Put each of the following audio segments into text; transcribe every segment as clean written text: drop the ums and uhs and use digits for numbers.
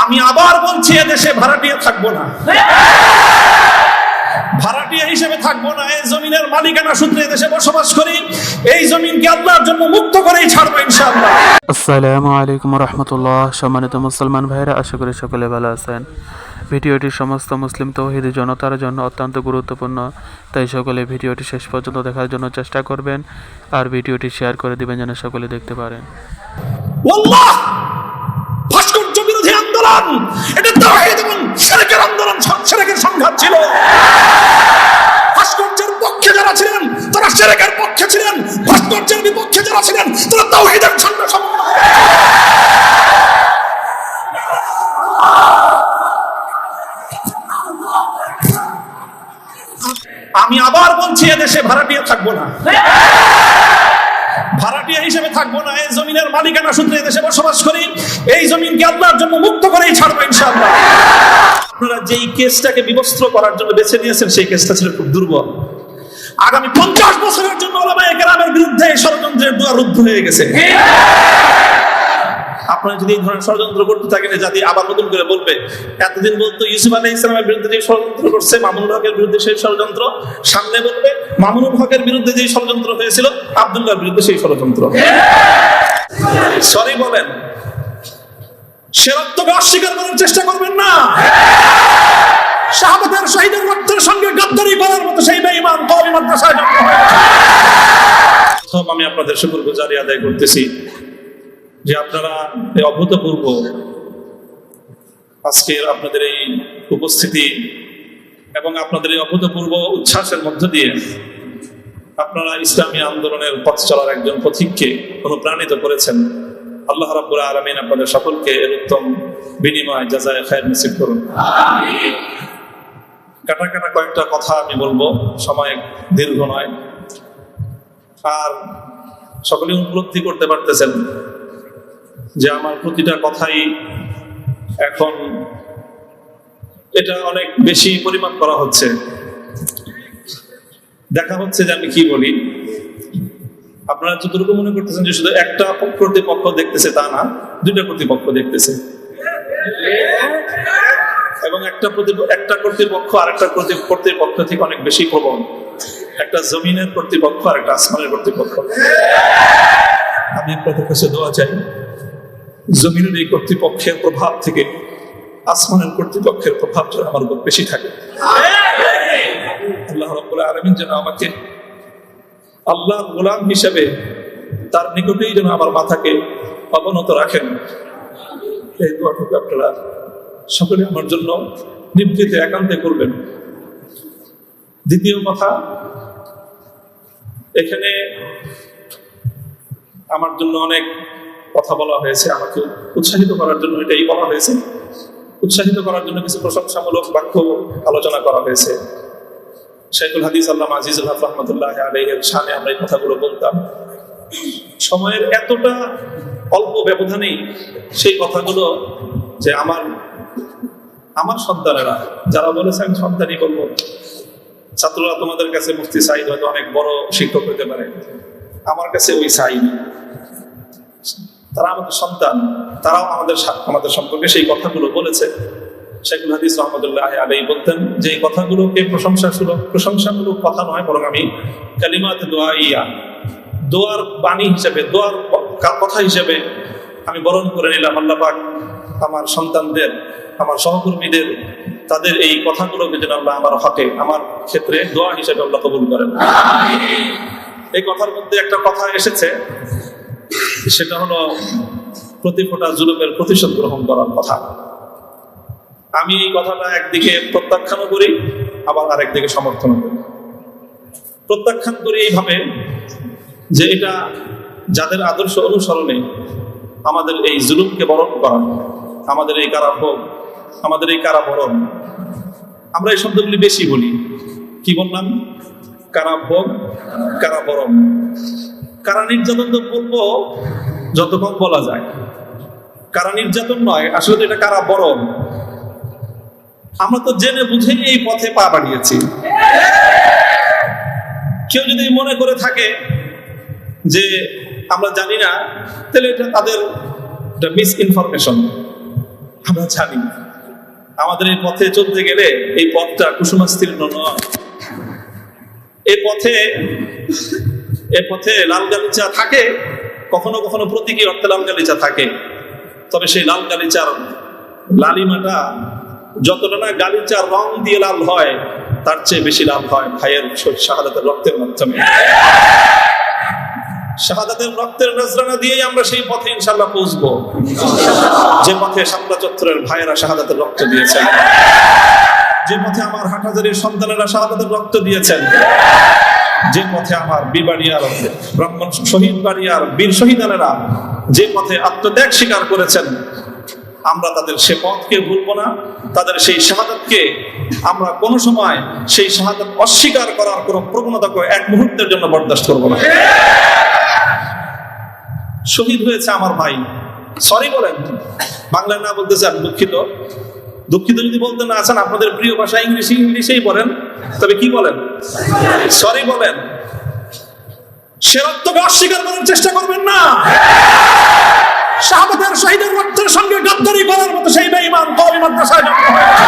আমি আবার বলছি, এদেশে ভাড়াটিয়া থাকবো না, ভাড়াটিয়া হিসেবে থাকবো না। এই জমিনের মালিকানা সূত্রে এদেশে বসবাস করি, এই জমিনকে আল্লাহর জন্য মুক্ত করেই ছাড়বো ইনশাআল্লাহ। আসসালামু আলাইকুম রহমতুল্লাহ। সম্মানিত মুসলমান ভাইরা, আশা করি সকলে ভালো আছেন। ভিডিওটি সমস্ত মুসলিম তৌহিদি জনতার জন্য অত্যন্ত গুরুত্বপূর্ণ, তাই সকলে ভিডিওটি শেষ পর্যন্ত দেখার জন্য চেষ্টা করবেন আর ভিডিওটি শেয়ার করে দিবেন যেন সকলে দেখতে পারেন। আল্লাহ, ভাস্কর্য বিরোধী আন্দোলন, এটা তাওহীদ এবং শিরকের আন্দোলন, শিরকের সংঘাত ছিল। ভাস্কর্যের পক্ষে যারা ছিলেন তারা শিরকের পক্ষে ছিলেন, ভাস্কর্যের বিপক্ষে যারা ছিলেন তারা তাওহীদের ঝান্ডা সমর্থন করেছেন। আমি আবার বলছি, এদেশে ভাড়াটিয়া থাকবো না, ভাড়াটিয়া হিসেবে থাকবো না। এই জমিনের মালিকানা সূত্রে এদেশে বসবাস করি, এই জমিনকে আল্লাহর জন্য মুক্ত করেই ছাড়বো ইনশাআল্লাহ। আপনারা যেই কেসটাকে বিবস্ত্র করার জন্য বেছে নিয়েছেন, সেই কেসটা ছিল খুব দুর্বল। আগামী 50 বছরের জন্য উলামায়ে কেরামের বিরুদ্ধে এই ষড়যন্ত্রের দুয়ার রুদ্ধ হয়ে গেছে। আপনারা যদি এই ধরনের ষড়যন্ত্র করতে থাকেন, জাতি আবার নতুন করে বলবে, এতদিন বলতো ইউসুফ আলাইহিস সালামের বিরুদ্ধে যে ষড়যন্ত্র করছে, মামুনুল হকের বিরুদ্ধে সেই ষড়যন্ত্র, সামনে বলবে মামুনুল হকের বিরুদ্ধে যে ষড়যন্ত্র হয়েছিল, আব্দুল্লাহর বিরুদ্ধে সেই ষড়যন্ত্র। সরি বলেন, সে রক্তকে অস্বীকার করার চেষ্টা করবেন না। সাহাবাদের শহীদের রক্তের সঙ্গে গাদ্দারি করার মতো সেই বেঈমান কওমি মাদ্রাসায় জন্ম হয়েছে। আমি আপনাদের শুকরগুজারি আদায় করতেছি যে আপনারা এই অভূতপূর্ব আজকের আপনাদের এই উপস্থিতি এবং আপনাদের এই অভূতপূর্ব উচ্ছ্বাসের মধ্য দিয়ে আপনারা ইসলামী আন্দোলনের পথ চলার একজন পথিককে অনুপ্রাণিত করেছেন। আল্লাহ রাব্বুল আলামিন আপনাদের সকলকে এর উত্তম বিনিময় জাযায়ে খায়র নসিব করুন। আমিন। কাটা কাটা কয়েকটা কথা আমি বলবো, সময় দীর্ঘ নয়। আর সকলে উপলব্ধি করতে পারতেছেন যে আমার প্রতিটা কথাই এখন এটা অনেক বেশি পরিমাপ করা হচ্ছে, দেখা হচ্ছে যে আমি কি বলি। আপনারা যতটুকু মনে করতেছেন যে শুধু একটা কর্তৃপক্ষ দেখতেছে, তা না, দুইটা কর্তৃপক্ষ দেখতেছে, এবং একটা কর্তৃপক্ষ আর একটা কর্তৃপক্ষ থেকে অনেক বেশি প্রবল। একটা জমিনের কর্তৃপক্ষ আর একটা আসমানের কর্তৃপক্ষ। আমি আপনাদের কাছে দোয়া চাই, জমিনের এই কর্তৃপক্ষের প্রভাব থেকে আসমানের কর্তৃপক্ষের প্রভাব যেন আমার উপর বেশি থাকে। আল্লাহ রাব্বুল আলামিন যেন আমাকে আল্লাহর গোলাম হিসেবে তার নিকটেই যেন আমার মাথাকে অবনত রাখেন। এই দোয়াটুকু আপনারা সকলে আমার জন্য নিভৃতে একান্তে করবেন। দ্বিতীয় কথা, এখানে আমার জন্য অনেক কথা বলা হয়েছে, আমাকে উৎসাহিত করার জন্য এটাই বলা হয়েছে। উৎসাহিত করার জন্য কিছু প্রশংসামূলক বাক্য আলোচনা করা হয়েছে। শাইখুল হাদিস আল্লামা আজিজুল হক রাহমাতুল্লাহ আলাইহির শানে আমরা এই কথাগুলো বলতাম। সময়ের এতটা অল্প ব্যবধানেই সেই কথাগুলো যে আমার সন্তানেরা যারা বলেছে আমি সন্তানই বলবো, ছাত্ররা তোমাদের কাছে মুফতি সাঈদ হয়তো অনেক বড় শিক্ষক হতে পারে, আমার কাছে ওই সাঈদ, তারা আমাদের সন্তান, তারাও আমাদের সম্পর্কে সেই কথাগুলো বলেছে। শাইখুল হাদিস রাহমাতুল্লাহ আলাইহি বলতেন যে এই কথাগুলোকে প্রশংসামূলক কথা নয়, বরং আমি কালিমাত দুআইয়া, দোয়ার বাণী হিসেবে, দোয়ার কথা হিসেবে আমি বরণ করে নিলাম। আল্লাহ পাক আমার সন্তানদের, আমার সহকর্মীদের, তাদের এই কথাগুলোকে যেন আল্লাহ আমার হকে, আমার ক্ষেত্রে দোয়া হিসেবে আল্লাহ কবুল করেন। এই কথার মধ্যে একটা কথা এসেছে, সেটা হলো প্রতি ফোঁটা জুলুমের প্রতিশোধ গ্রহণ করার কথা। আমি এই কথাটা একদিকে প্রত্যাখ্যানও করি, আবার আরেকদিকে সমর্থন করি। প্রত্যাখ্যান করি এইভাবে যে এটা যাদের আদর্শ অনুসরণে আমাদের এই জুলুমকে বরণ করা, আমাদের এই কারাভোগ, আমাদের এই কারাবরণ, আমরা এই শব্দগুলি বেশি বলি। কি বললাম? কারাভোগ, কারাবরণ। কারা নির্যাতন তো বলবো যতক্ষণ বলা যায়, কারা নির্যাতন নয়, আসলে তো এটা কারাবরণ। আমরা তো জেনে বুঝে এই পথে পা বাড়িয়েছি। কেউ যদি মনে করে থাকে যে আমরা জানি না, তাহলে এটা তাদের মিস ইনফরমেশন। আমরা জানি আমাদের এই পথে চলতে গেলে এই পথটা কুসুমাস্তীর্ণ নয়। এই পথে লাল গালিচা থাকে, কখনো কখনো প্রতীকী অর্থে লাল গালিচা থাকে, তবে সেই লাল গালিচার লালিমাটা যতটা না গালিচার রং দিয়ে লাল হয়, তার চেয়ে বেশি লাল হয় ভাইয়ের শাহাদাতের রক্তের মাধ্যমে। শাহাদাতের রক্তের নজরানা দিয়েই আমরা সেই পথে ইনশাআল্লাহ পৌঁছবো, যে পথে শাপলা চত্বরের ভাইয়েরা শাহাদাতের রক্ত দিয়েছেন, যে পথে আমার হাটহাজারীর সন্তানেরা শাহাদাতের রক্ত দিয়েছেন, যে পথে আমার বিবাড়িয়ার ব্রাহ্মণ শহীদ বাড়িয়ার বীর শহীদানেরা যে পথে আত্মত্যাগ স্বীকার করেছেন, আমরা তাদের সে পথকে ভুলবো না। তাদের সেই শাহাদাতকে আমরা কোনো সময় সেই শাহাদাত অস্বীকার করার কোনো প্রবণতাকে এক মুহূর্তের জন্য বরদাস্ত করবো না। শহীদ হয়েছে আমার ভাই, সরি বলেন, বাংলায় না বলতে চান দুঃখিত, দুঃখিত যদি বলতে না আছেন আপনাদের প্রিয় ভাষা ইংলিশেই বলেন, তবে কি বলেন? সরি বলেন। সে রক্তকে অস্বীকার করার চেষ্টা করবেন না। শাহাদাতের শহীদের রক্তের সঙ্গে গাদ্দারি করার মতো সেই বেঈমান কওমি মাদ্রাসায় জন্ম হয়েছে।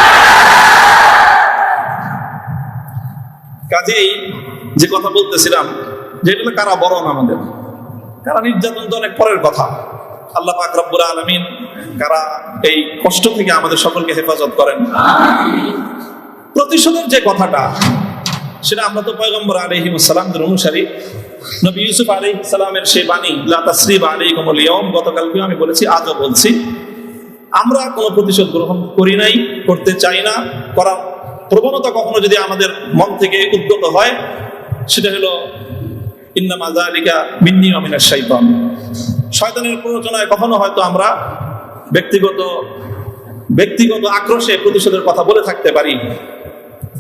কাজেই যে কথা বলতেছিলাম, যেগুলো কারা বরণ আমাদের, কারা নির্যাতন তো অনেক পরের কথা। আল্লাহ পাক রব্বুল আলামিন কারা এই কষ্ট থেকে আমাদের সকলকে হেফাজত করেন। প্রতিশোধের যে কথাটা, সেটা আমরা তো পয়গম্বর আলাইহিস সালামের অনুসারী। নবী ইউসুফ আলাইহিস সালামের সেই বাণী লা তাসরিবা আলাইকুমুল ইয়াওম, গতকালকে আমি বলেছি, আজও বলছি, আমরা কোনো প্রতিশোধ গ্রহণ করি নাই, করতে চাই না। করার প্রবণতা কখনো যদি আমাদের মন থেকে উদ্গত হয়, সেটা হলো ইন্নামা যালিকা মিন্নী ওয়া মিনাশ শাইতান, শয়তানের প্ররোচনায় কখনো হয়তো আমরা ব্যক্তিগত আক্রোশে প্রতিশোধের কথা বলে থাকতে পারি,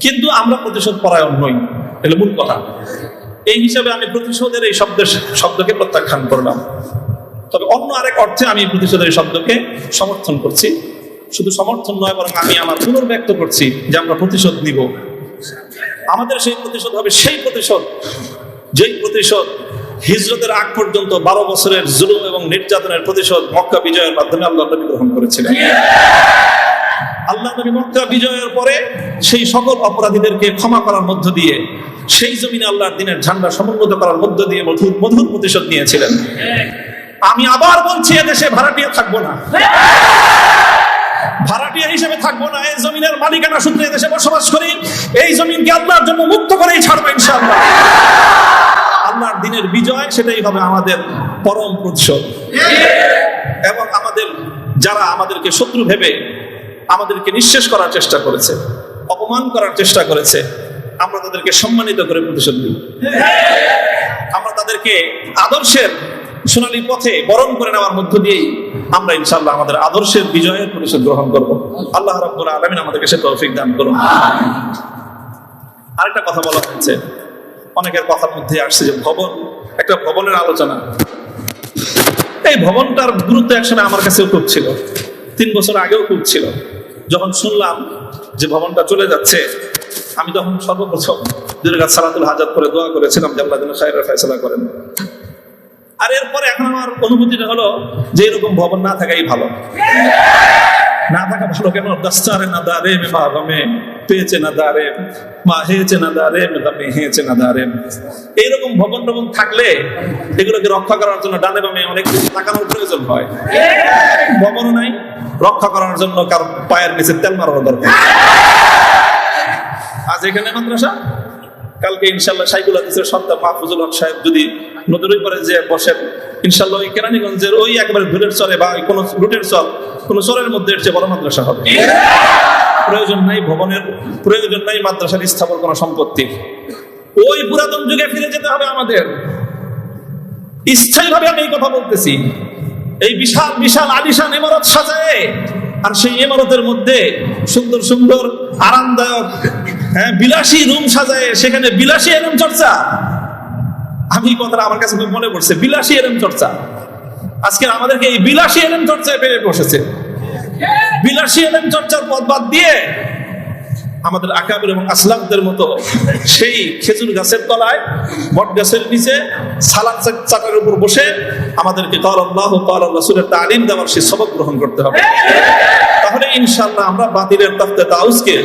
কিন্তু আমরা প্রতিশোধ পরায়ণ নই, এটা মূল কথা। এই হিসাবে আমি প্রতিশোধের এই শব্দকে প্রত্যাখ্যান করলাম। তবে অন্য আরেক অর্থে আমি প্রতিশোধের এই শব্দকে সমর্থন করছি। শুধু সমর্থন নয়, বরং আমি আমার পুনর্ব্যক্ত করছি যে আমরা প্রতিশোধ নিব। আমাদের সেই প্রতিশোধ হবে সেই প্রতিশোধ, যেই প্রতিশোধ হিজরতের আগ পর্যন্ত 12 বছরের জুলুম এবং নির্যাতনের প্রতিশোধ মক্কা বিজয়ের মাধ্যমে আল্লাহ নবী গ্রহণ করেছিলেন। আল্লাহ নবী মক্কা বিজয়ের পরে সেই সকল অপরাধীদেরকে ক্ষমা করার মধ্য দিয়ে, সেই জমিনে আল্লাহর দ্বীনের ঝান্ডা সমুন্নত করার মধ্য দিয়ে মধুর প্রতিশোধ নিয়েছিলেন। আমি আবার বলছি, এদেশে ভাড়াটিয়া থাকবো না, ভাড়াটিয়া হিসেবে থাকবো না। এই জমিনের মালিকানা সূত্রে দেশে বসবাস করি, এই জমিনকে আল্লাহর জন্য মুক্ত করেই ছাড়বো ইনশাআল্লাহ। আল্লাহর দ্বীনের বিজয়, সেটাই হবে আমাদের পরম প্রতিশোধ। এবং যারা আমাদেরকে শত্রু ভেবে আমাদেরকে নিঃশেষ করার চেষ্টা করেছে, অপমান করার চেষ্টা করেছে, আমরা তাদেরকে সম্মানিত করে প্রতিশোধ দিব। আমরা তাদেরকে আদর্শের সোনালী পথে বরণ করে নেওয়ার মধ্য দিয়েই আমরা ইনশাআল্লাহ আমাদের আদর্শের বিজয়ের প্রতিশোধ গ্রহণ করব। আল্লাহ রাব্বুল আলামিন আমাদেরকে সে তৌফিক দান করুন। আরেকটা কথা বলা হয়েছে, অনেকের কথার মধ্যে আসছে যে একটা ভবনের আলোচনা। এই ভবনটার গুরুত্ব একসময় আমার কাছেও খুব ছিল, 3 বছর আগেও খুব ছিল। যখন শুনলাম যে ভবনটা চলে যাচ্ছে, আমি তখন সর্বপ্রথম সালাতুল হাজাত করে দোয়া করেছিলাম যে আল্লাহ যেন খায়রের ফয়সালা করেন। আর এরপরে এখন আমার অনুভূতিটা হলো যে এরকম ভবন না থাকাই ভালো। না থাকা ভালো কেন? দস্তারে না দারে মে বাগমে পেয়েছে না দারে মা হেয়েছে না দারে মে হেয়েছে না দারে। এইরকম ভবন টবন থাকলে এগুলোকে রক্ষা করার জন্য ডানে বামে অনেক কিছু তাকানোর প্রয়োজন হয়। ভবনও নাই, রক্ষা করার জন্য কারো পায়ের নিচে তেল মারানো দরকার। আজ এখানে মাদ্রাসা, কালকে ইনশাল্লাহ শাইখুল হাদিসের সন্তান মাহফুজুল হক সাহেব যদি নদীর উপরে যে বসেন, ইনশাল্লাহ ওই কেরানীগঞ্জের ওই একেবারে ধুলের চরে বা কোন রুটের চর, কোন চরের মধ্যে এর চেয়ে বড় মাদ্রাসা হবে। প্রয়োজন নাই ভবনের, প্রয়োজন নাই মাদ্রাসার স্থাপন কোন সম্পত্তির। ওই পুরাতন যুগে ফিরে যেতে হবে আমাদের। স্থায়ীভাবে আমি এই কথা বলতেছি। এই বিশাল বিশাল আলিশান ইমারত সাজায়, আর সেই ইমারতের মধ্যে সুন্দর সুন্দর আরামদায়ক বিলাসী রুম সাজায়, সেখানে বিলাসী এলম চর্চা। আমি কথাটা আমার কাছে খুব মনে পড়ছে, বিলাসী এলম চর্চা। আজকে আমাদেরকে এই বিলাসী এলম চর্চায় পেরে বসেছে। বিলাসী এলম চর্চার পথ বাদ দিয়ে আমাদের আকাবির এবং আসলামদের মতো সেই খেজুর গাছের তলায়, বট গাছের নিচে সালাদ চাটার উপর বসে আমাদেরকে ক্বালা আল্লাহু ক্বালা রাসূলের তালিম দেওয়ার সেই সবক গ্রহণ করতে হবে। তাহলে ইনশাআল্লাহ আমরা বাতিলের তফতে তাউসকে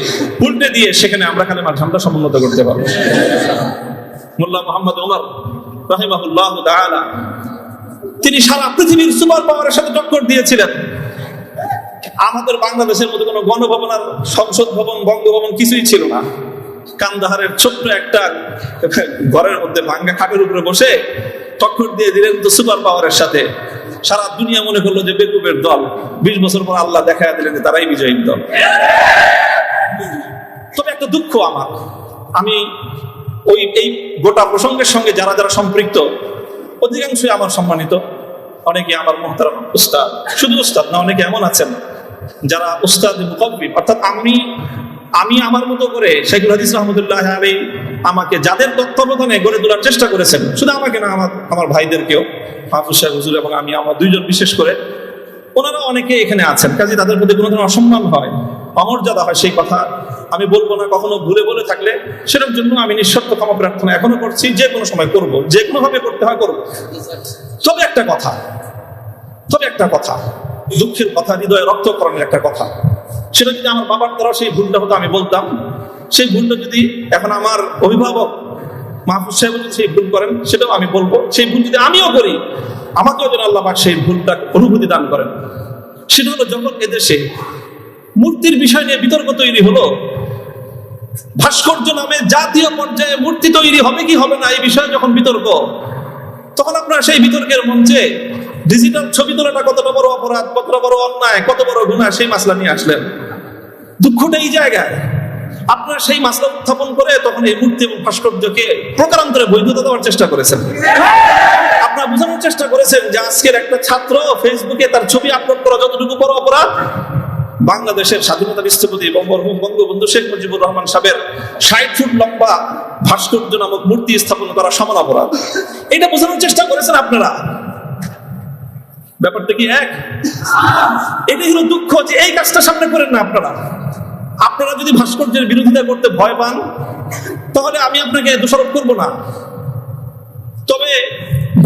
উল্টে দিয়ে সেখানে আমরা কালেমার ঝান্ডা সমুন্নত করতে পারবো। মোল্লা মোহাম্মদ ওমর রাহিমাহুল্লাহ তাআলা তিনি সারা পৃথিবীর সুপার পাওয়ারের সাথে টক্কর দিয়েছিলেন। আমাদের বাংলাদেশের মধ্যে কোনো গণভবন আর সংসদ ভবন, বঙ্গভবন কিছুই ছিল না। কান্দাহারের ছোট্ট একটা ঘরের মধ্যে ভাঙ্গা খাটের উপরে বসে টক্কর দিয়ে দিলেন তো সুপার পাওয়ারের সাথে। সারা দুনিয়া মনে করলো যে বেকুবের দল। 20 বছর পর আল্লাহ দেখা দিলেন যে তারাই বিজয়ী দল। তবে একটা দুঃখ আমার, আমি এই গোটা প্রসঙ্গের সঙ্গে যারা যারা সম্পৃক্ত অধিকাংশই আমার সম্মানিত, অনেকে আমার মুহতারাম উস্তাদ, শুধু উস্তাদ না, অনেকে এমন আছেন যারা উস্তাদ মুকাব্বির, অর্থাৎ আমি আমার মতো করে শাইখুল হাদিস রাহমাতুল্লাহ আলাইহি আমাকে যাদের তত্ত্বাবধানে গড়ে তোলার চেষ্টা করেছেন, শুধু আমাকে না, আমার ভাইদেরকেও, মাহফুজ সাহেব হুজুর এবং আমি, আমরা দুইজন বিশেষ করে, ওনারা অনেকে এখানে আছেন। কাজে তাদের প্রতি কোনো ধরনের অসম্মান হয়, অমর্যাদা হয়, সেই কথা আমি বলবো না। কখনো ভুলে বলে থাকলে সেটার জন্য আমি নিঃশর্ত ক্ষমা প্রার্থনা এখনো করছি, যে কোনো সময় করব, যে কোনো ভাবে করতে হয় করবো। তবে একটা কথা, দুঃখের কথা, হৃদয়ে রক্তকরণের একটা কথা, সেটা যদি আমার বাবার দ্বারা সেই ভুলটা হতো আমি বলতাম। সেই ভুলটা যদি এখন আমার অভিভাবক মাহফুজ সাহেব যদি সেই ভুল করেন সেটাও আমি বলবো। সেই ভুল যদি আমিও করি, আমাকেও যেন আল্লাহ পাক সেই ভুলটা অনুভূতি দান করেন। সেটা হলো যখন এদেশে মূর্তির বিষয় নিয়ে বিতর্ক তৈরি হলো, ভাস্কর্য নামে জাতীয় পর্যায়ে মূর্তি তৈরি হবে কি হবে না এই বিষয়ে যখন বিতর্ক, তখন আপনারা সেই বিতর্কের মঞ্চে ডিজিটাল ছবি তোলাটা কতটা বড় অপরাধ, কতটা বড় অন্যায়, কত বড় গুনাহ, সেই মাসলা নিয়ে আসলেন। দুঃখটা এই জায়গায়, আপনারা সেই মাসলা উত্থাপন করে তখন এই মূর্তি এবং ভাস্কর্যকে প্রকারান্তরে বৈধতা দেওয়ার চেষ্টা করেছেন। আপনারা বোঝানোর চেষ্টা করেছেন যে আজকের একটা ছাত্র ফেসবুকে তার ছবি আপলোড করা যতটুকু বড় অপরাধ, বাংলাদেশের স্বাধীনতা স্থপতি বঙ্গবন্ধু শেখ মুজিবুর রহমান সাহেবের 60 ফুট লম্বা ভাস্কর্য নামক মূর্তি স্থাপন করা সমান অপরাধ। এটা বোঝানোর চেষ্টা করেছেন আপনারা। ব্যাপারটা কি এক? এটাই হলো দুঃখ যে এই কাজটা সামনে করেন না আপনারা যদি ভাস্কর্যের বিরোধিতা করতে ভয় পান তাহলে আমি আপনাকে দোষারোপ করব না। তবে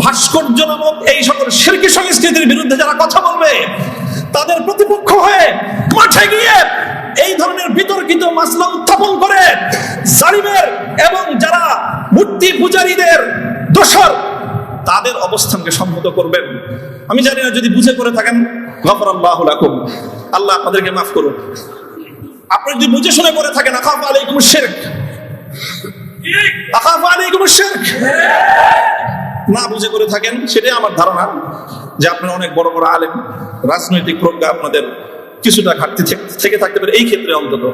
ভাস্কর্য নামক এই সকল শিরকি সংস্কৃতির বিরুদ্ধে যারা কথা বলবে তাদের প্রতিপক্ষ হয়ে মাঠে গিয়ে এই ধরনের বিতর্কিত মাসলা উত্থাপন করে জালিমের এবং যারা মূর্তি পূজারীদের দোষর তাদের অবস্থানকে সম্মত করবেন। আমি জানি না, যদি বুঝে করে থাকেন গফরাল্লাহু লাকুম, আল্লাহ আপনাদেরকে মাফ করুন। আপনি যদি বুঝে শুনে করে থাকেন আখাফু আলাইকুমুশ শিরক, আখাফু আলাইকুমুশ শিরক, না বুঝে করে থাকেন, সেটাই আমার ধারণা যে আপনারা অনেক বড় বড় আলেম, রাজনৈতিক প্রজ্ঞা আপনাদের কিছুটা ঘাটতি থেকে থাকতে পারে এই ক্ষেত্রে অন্তত।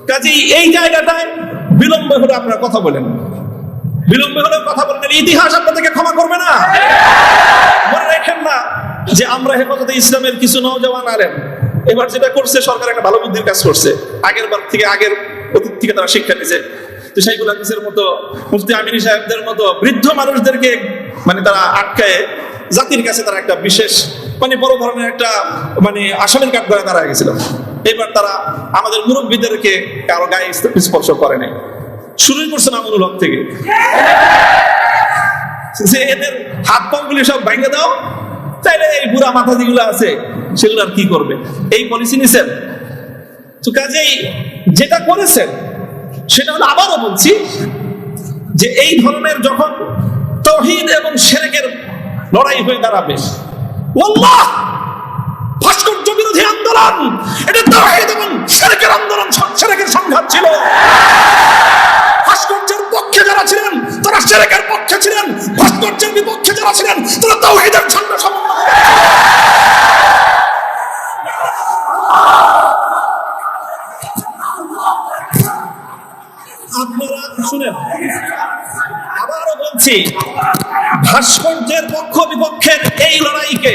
কাজেই এই জায়গাটায় বিলম্ব হলে আপনারা কথা বলেন, বিলম্ব হলে কথা বলেন, ইতিহাস আপনাদেরকে ক্ষমা করবে না। মনে রাখেন না যে আমরা হেফাজতে ইসলামের কিছু নওজওয়ান আলেম এবার যেটা করছে, সরকার একটা ভালো বুদ্ধির কাজ করছে, আগের অতীত থেকে তারা শিক্ষা নিয়েছে। তো শাইখুল হাদিসের মতো, মুফতি আমিনী সাহেবদের মতো বৃদ্ধ মানুষদেরকে তারা আটকায় জাতির কাছে তারা একটা বিশেষ বড় ধরনের একটা আসামের কাঠ ধরে দাঁড়ায় গেছিল। এবার তারা আমাদের মুরব্বীদেরকে কারো গায়ে স্পর্শ করে নাই, শুরুই করছে মামুনুল হক থেকে, যে এদের হাত পাগুলি সব ভেঙে দাও, তাইলে এই বুড়া মাথা যেগুলো আছে সেগুলো আর কি করবে, এই পলিসি নিছেন। তো কাজেই যেটা করেছেন সেটা হলো, আবারও বলছি, যে এই ধরনের যখন তাওহীদ এবং শিরকের লড়াই হয়ে দাঁড়াবে, আল্লাহ ভাস্কর্য বিরোধী আন্দোলন, এটা তাওহীদ এবং শিরকের আন্দোলন, শিরকের সংঘাত ছিল। ভাস্কর্যের পক্ষে যারা ছিলেন তারা শিরকের পক্ষে ছিলেন, ভাস্কর্যের বিপক্ষে যারা ছিলেন তারা তাওহীদের ঝান্ডা সমন্বয় আপনারা শুনেন। আবারও বলছি, ভাস্কর্যের পক্ষ বিপক্ষের এই লড়াইকে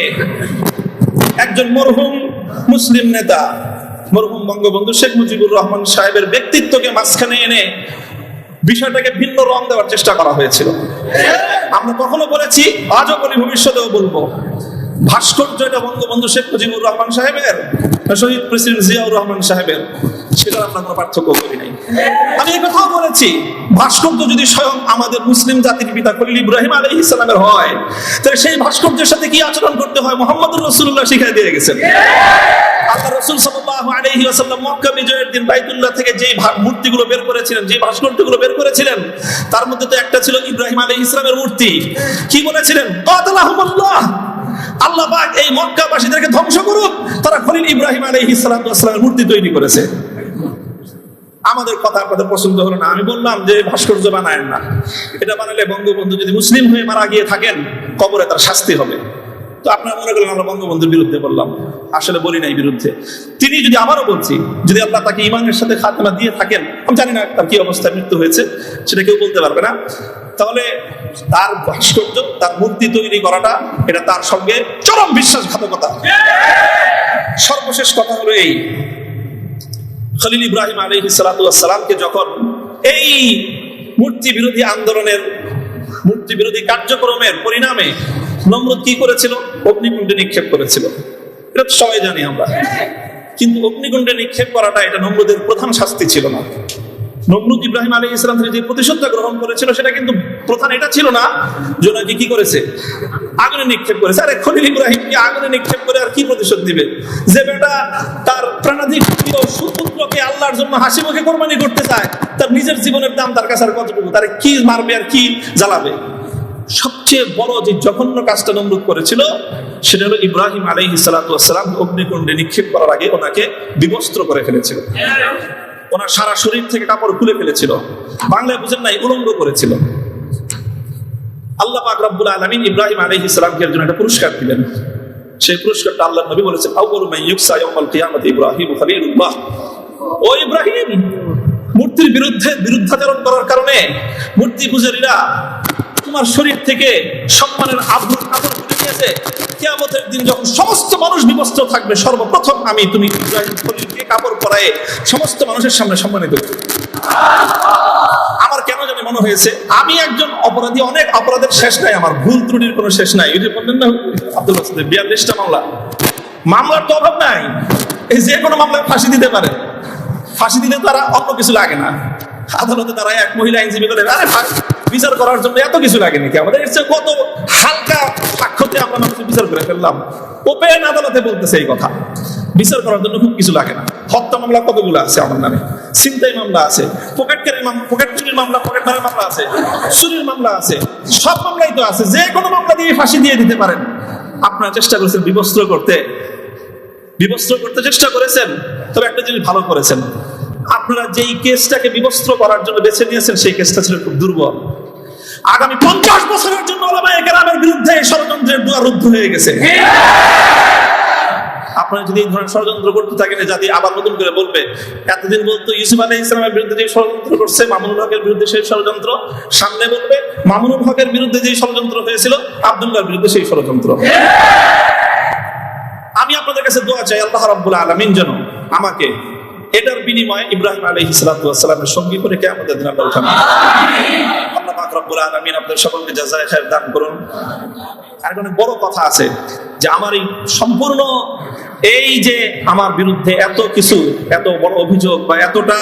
একজন মরহুম মুসলিম নেতা, মরহুম বঙ্গবন্ধু শেখ মুজিবুর রহমান সাহেবের ব্যক্তিত্বকে মাঝখানে এনে বিষয়টাকে ভিন্ন রং দেওয়ার চেষ্টা করা হয়েছিল। আমরা কখনো বলেছি, আজও বলি, ভবিষ্যতেও বলবো, ভাস্কর্য এটা বঙ্গবন্ধু শেখ মুজিবুর রহমান সাহেবের, শহীদ প্রেসিডেন্ট জিয়াউর রহমান সাহেবের, সেটার আমরা কোনো পার্থক্য করি নাই। আমি এই কথাও বলেছি, ভাস্কর্য যদি স্বয়ং আমাদের মুসলিম জাতির পিতা খলিল ইব্রাহিম আলাইহিস সালামের হয়, তাহলে সেই ভাস্কর্যের সাথে কি আচরণ করতে হয় মুহাম্মদুর রাসূলুল্লাহ শিখিয়ে দিয়ে গেছেন। আল্লাহ রাসূল সাল্লাল্লাহু আলাইহি ওয়াসাল্লাম মক্কা বিজয়ের দিন বাইতুল্লাহ থেকে যে মূর্তিগুলো বের করেছিলেন, যে ভাস্কর্যগুলো বের করেছিলেন, তার মধ্যে তো একটা ছিল ইব্রাহিম আলাইহিস সালামের মূর্তি। কি বলেছিলেন? কাতালাহুমুল্লাহ, আল্লাহ পাক এই মক্কাবাসীদেরকে ধ্বংস করুক, তারা খলিল ইব্রাহিম আলাইহিস সালামের মূর্তি তৈরি করেছে। আমাদের কথা আপনাদের পছন্দ হলো না, আমি বললাম যে ভাস্কর্য বানায়েন না, এটা বানালে বঙ্গবন্ধু যদি মুসলিম হয়ে মারা গিয়ে থাকেন কবরে তার শাস্তি হবে। তো আপনারা মনে করলেন আমরা বঙ্গবন্ধুর বিরুদ্ধে বললাম, আসলে বলি নাই বিরুদ্ধে। তিনি যদি, আবারও বলছি, যদি আল্লাহ তাকে ঈমানের সাথে খাতমা দিয়ে থাকেন, আমি জানি না তার কি অবস্থায় মৃত্যু হয়েছে, সেটা কেউ বলতে পারবে না, তাহলে তার ভাস্কর্য, তার মূর্তি তৈরি করাটা এটা তার সঙ্গে চরম বিশ্বাসঘাতকতা। সর্বশেষ কথা হলো এই, খলিল ইব্রাহিম আলাইহিস সালাতু ওয়াস সালামকে যখন এই মূর্তি বিরোধী আন্দোলনের, মূর্তি বিরোধী কার্যক্রমের পরিণামে নমরুদ কি করেছিল? অগ্নিকুণ্ডে নিক্ষেপ করেছিল। এটা তো সবাই জানি আমরা। কিন্তু অগ্নিকুণ্ডে নিক্ষেপ করাটা এটা নমরুদের প্রধান শাস্তি ছিল না। নমরুদ ইব্রাহিম আলাইহিস সালাম থেকে যে প্রতিশোধটা গ্রহণ করেছিল সেটা কিন্তু প্রধান এটা ছিল না যে নাকি কি করেছে, আগুনে নিক্ষেপ করেছে। আরে খলিল ইব্রাহিম কি আগুনে নিক্ষেপ করে আর কি প্রতিশোধ দিবে? যে বেটা তার প্রাণাধিক প্রিয় সুপুত্রকে আল্লাহর জন্য হাসি মুখে কোরবানি করতে চায়, তার নিজের জীবনের দাম তার কাছে আর কতটুকু, তার কি মারবে আর কি জ্বালাবে? সবচেয়ে বড় যে জঘন্য কাজটা নমরুদ করেছিল সেটা হলো ইব্রাহিম আলাইহিস সালাতু ওয়াস সালাম অগ্নিকুণ্ডে নিক্ষেপ করার আগে ওনাকে বিবস্ত্র করে ফেলেছিল। ওনার সারা শরীর থেকে কাপড় খুলে ফেলেছিল, বাংলায় বুঝেন নাই, উলঙ্গ করেছিল। আল্লাহ পাক রব্বুল আলামিন ইব্রাহিম আলাইহিস সালামকে জন্য একটা পুরস্কার দিলেন। সেই পুরস্কারটা আল্লাহর নবী বলেছেন, আউয়ালু মান ইউকসা ইয়াউমাল কিয়ামাতি ইব্রাহিম খলিলুল্লাহ। ও ইব্রাহিম, মূর্তির বিরুদ্ধে বিরুদ্ধাচরণ করার কারণে মূর্তি পূজারীরা তোমার শরীর থেকে সম্মানের আবরণ কাপড় খুলে নিয়েছে। কিয়ামতের দিন যখন সমস্ত মানুষ বিবস্ত্র থাকবে, সর্বপ্রথম আমি তুমি ইব্রাহিম খলিলকে কাপড় পরায়ে সমস্ত মানুষের সামনে সম্মানিত করব। আমার কেন জানি মনে হয়েছে আমি একজন অপরাধী, অনেক অপরাধের শেষ নাই, আমার ভুল ত্রুটির কোনো শেষ নাই। এই যে বললেন না আব্দুল বাসিত 42টা মামলা, মামলার তো অভাব নাই, এই যে কোনো মামলায় ফাঁসি দিতে পারে। ফাঁসি দিলে তারা অন্য কিছু লাগে না। আদালতে তারা এক মহিলা আইনজীবী বলে, আরে বিচার করার জন্য এত কিছু লাগে নাকি আমাদের? এর চেয়ে কত হালকা সাক্ষ্যতে আমরা মানুষের বিচার করে ফেললাম। ওপেন আদালতে বলতেছে এই কথা, বিচার করার জন্য খুব কিছু লাগে না। হত্যা মামলা কতগুলো আছে আমার নামে, ছিনতাই মামলা আছে, পকেট চুরির মামলা, পকেট মারার মামলা আছে, চুরির মামলা আছে, সব মামলাই তো আছে। যে কোনো মামলা দিয়ে ফাঁসি দিয়ে দিতে পারেন। আপনারা চেষ্টা করেছেন বিবস্ত্র করতে চেষ্টা করেছেন, তবে একটা জিনিস ভালো করেছেন, আপনারা যেই কেসটাকে বিবস্ত্র করার জন্য বেছে নিয়েছেন সেই কেসটা ছিল খুব দুর্বল। আগামী 50 বছরের জন্য উলামায়ে কেরামের বিরুদ্ধে ষড়যন্ত্রের দুয়ার রুদ্ধ হয়ে গেছে। আপনারা যদি এই ধরনের ষড়যন্ত্র করতে থাকেন, জাতি আবার নতুন করে বলবে, এতদিন বলতো ইউসুফ আলাইহিস সালামের বিরুদ্ধে যে ষড়যন্ত্র করছে, মামুনুল হকের বিরুদ্ধে সেই ষড়যন্ত্র, সামনে বলবে মামুনুল হকের বিরুদ্ধে যে ষড়যন্ত্র হয়েছিল আব্দুল্লাহর বিরুদ্ধে সেই ষড়যন্ত্র। আমি আপনাদের কাছে দোয়া চাই, আল্লাহ রাব্বুল আলামিন যেন আমাকে এটার বিনিময়ে ইব্রাহিম আলাইহিস সালাতু ওয়াস সালামের সঙ্গী করে কিয়ামতের দিন আল্লাহ উঠান। আল্লাহ পাক রব্বুল আলামিন আপনাদের সকলকে জাযায়ে খায়ের দান করুন। আর অনেক বড় কথা আছে যে আমার এই সম্পূর্ণ এই যে আমার বিরুদ্ধে এত কিছু, এত বড় অভিযোগ বা এতটা